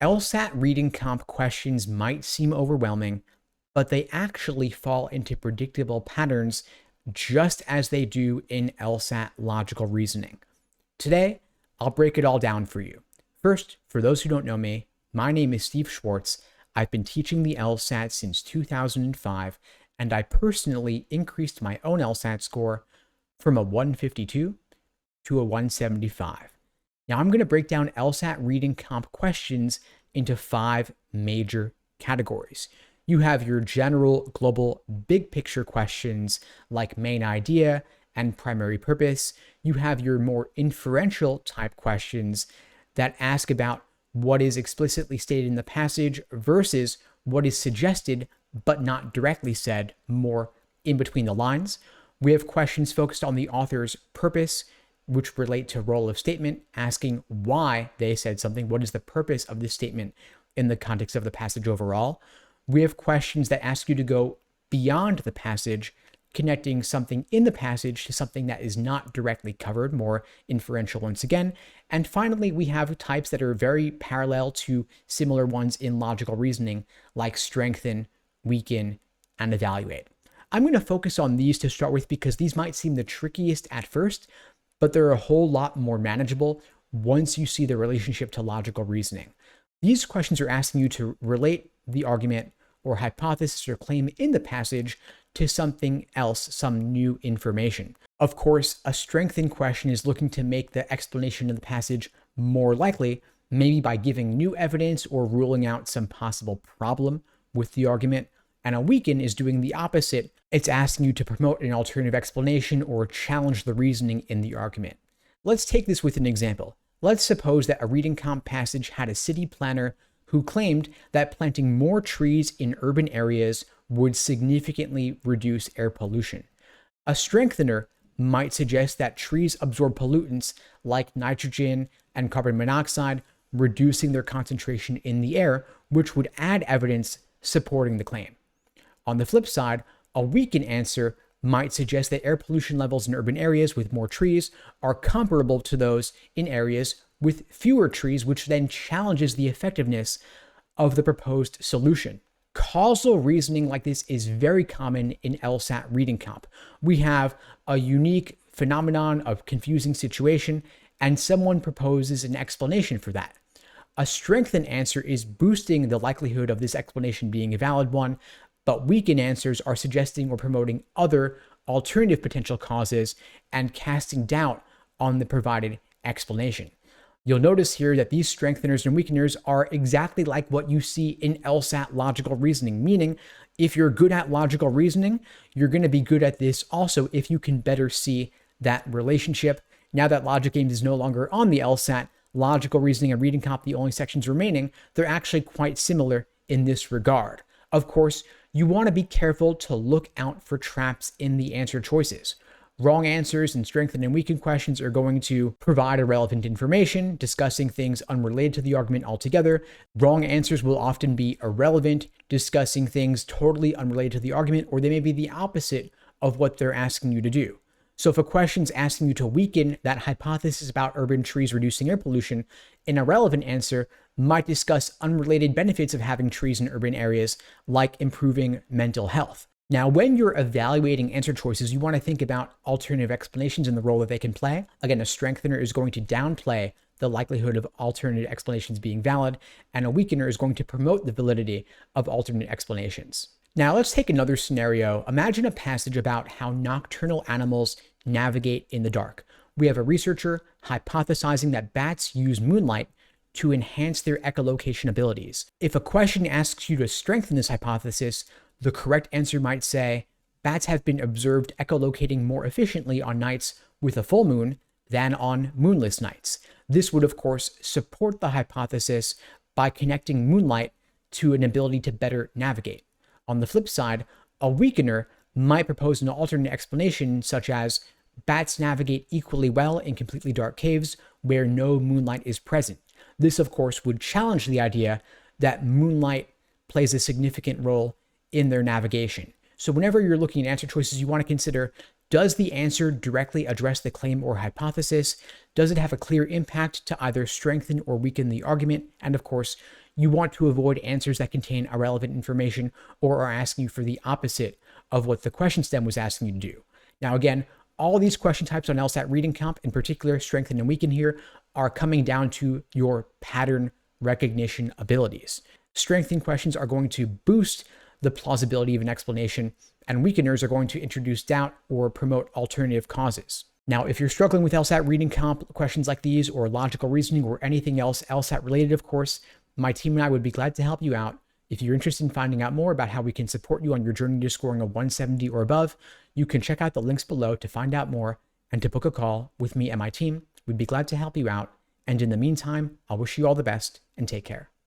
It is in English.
LSAT reading comp questions might seem overwhelming, but they actually fall into predictable patterns just as they do in LSAT logical reasoning. Today, I'll break it all down for you. First, for those who don't know me, my name is Steve Schwartz. I've been teaching the LSAT since 2005, and I personally increased my own LSAT score from a 152 to a 175. Now I'm going to break down LSAT reading comp questions into 5 major categories. You have your general, global, big picture questions like main idea and primary purpose. You have your more inferential type questions that ask about what is explicitly stated in the passage versus what is suggested but not directly said, more in between the lines. We have questions focused on the author's purpose, which relate to role of statement, asking why they said something. What is the purpose of this statement in the context of the passage overall? We have questions that ask you to go beyond the passage, connecting something in the passage to something that is not directly covered, more inferential once again. And finally, we have types that are very parallel to similar ones in logical reasoning, like strengthen, weaken, and evaluate. I'm going to focus on these to start with because these might seem the trickiest at first, but they're a whole lot more manageable once you see the relationship to logical reasoning. These questions are asking you to relate the argument or hypothesis or claim in the passage to something else, some new information. Of course, a strengthen question is looking to make the explanation of the passage more likely, maybe by giving new evidence or ruling out some possible problem with the argument. And a weaken is doing the opposite. It's asking you to promote an alternative explanation or challenge the reasoning in the argument. Let's take this with an example. Let's suppose that a reading comp passage had a city planner who claimed that planting more trees in urban areas would significantly reduce air pollution. A strengthener might suggest that trees absorb pollutants like nitrogen and carbon monoxide, reducing their concentration in the air, which would add evidence supporting the claim. On the flip side, a weaken answer might suggest that air pollution levels in urban areas with more trees are comparable to those in areas with fewer trees, which then challenges the effectiveness of the proposed solution. Causal reasoning like this is very common in LSAT reading comp. We have a unique phenomenon of confusing situation, and someone proposes an explanation for that. A strengthen answer is boosting the likelihood of this explanation being a valid one, but weaken answers are suggesting or promoting other alternative potential causes and casting doubt on the provided explanation. You'll notice here that these strengtheners and weakeners are exactly like what you see in LSAT logical reasoning, meaning if you're good at logical reasoning, you're going to be good at this also if you can better see that relationship. Now that Logic Games is no longer on the LSAT, logical reasoning and reading comp, the only sections remaining, they're actually quite similar in this regard. Of course, you want to be careful to look out for traps in the answer choices. Wrong answers and strengthen and weaken questions are going to provide irrelevant information, discussing things unrelated to the argument altogether. Wrong answers will often be irrelevant, discussing things totally unrelated to the argument, or they may be the opposite of what they're asking you to do. So if a question's asking you to weaken that hypothesis about urban trees reducing air pollution, an irrelevant answer might discuss unrelated benefits of having trees in urban areas, like improving mental health. Now, when you're evaluating answer choices, you want to think about alternative explanations and the role that they can play. Again, a strengthener is going to downplay the likelihood of alternative explanations being valid, and a weakener is going to promote the validity of alternate explanations. Now, let's take another scenario. Imagine a passage about how nocturnal animals navigate in the dark. We have a researcher hypothesizing that bats use moonlight to enhance their echolocation abilities. If a question asks you to strengthen this hypothesis, the correct answer might say, bats have been observed echolocating more efficiently on nights with a full moon than on moonless nights. This would, of course, support the hypothesis by connecting moonlight to an ability to better navigate. On the flip side, a weakener might propose an alternate explanation, such as bats navigate equally well in completely dark caves where no moonlight is present. This, of course, would challenge the idea that moonlight plays a significant role in their navigation. So whenever you're looking at answer choices, you want to consider, does the answer directly address the claim or hypothesis? Does it have a clear impact to either strengthen or weaken the argument? And of course, You want to avoid answers that contain irrelevant information or are asking you for the opposite of what the question stem was asking you to do. Now, again, all these question types on LSAT reading comp, in particular, strengthen and weaken here, are coming down to your pattern recognition abilities. Strengthening questions are going to boost the plausibility of an explanation, and weakeners are going to introduce doubt or promote alternative causes. Now, if you're struggling with LSAT reading comp questions like these, or logical reasoning, or anything else LSAT related, of course, my team and I would be glad to help you out. If you're interested in finding out more about how we can support you on your journey to scoring a 170 or above, you can check out the links below to find out more and to book a call with me and my team. We'd be glad to help you out. And in the meantime, I'll wish you all the best and take care.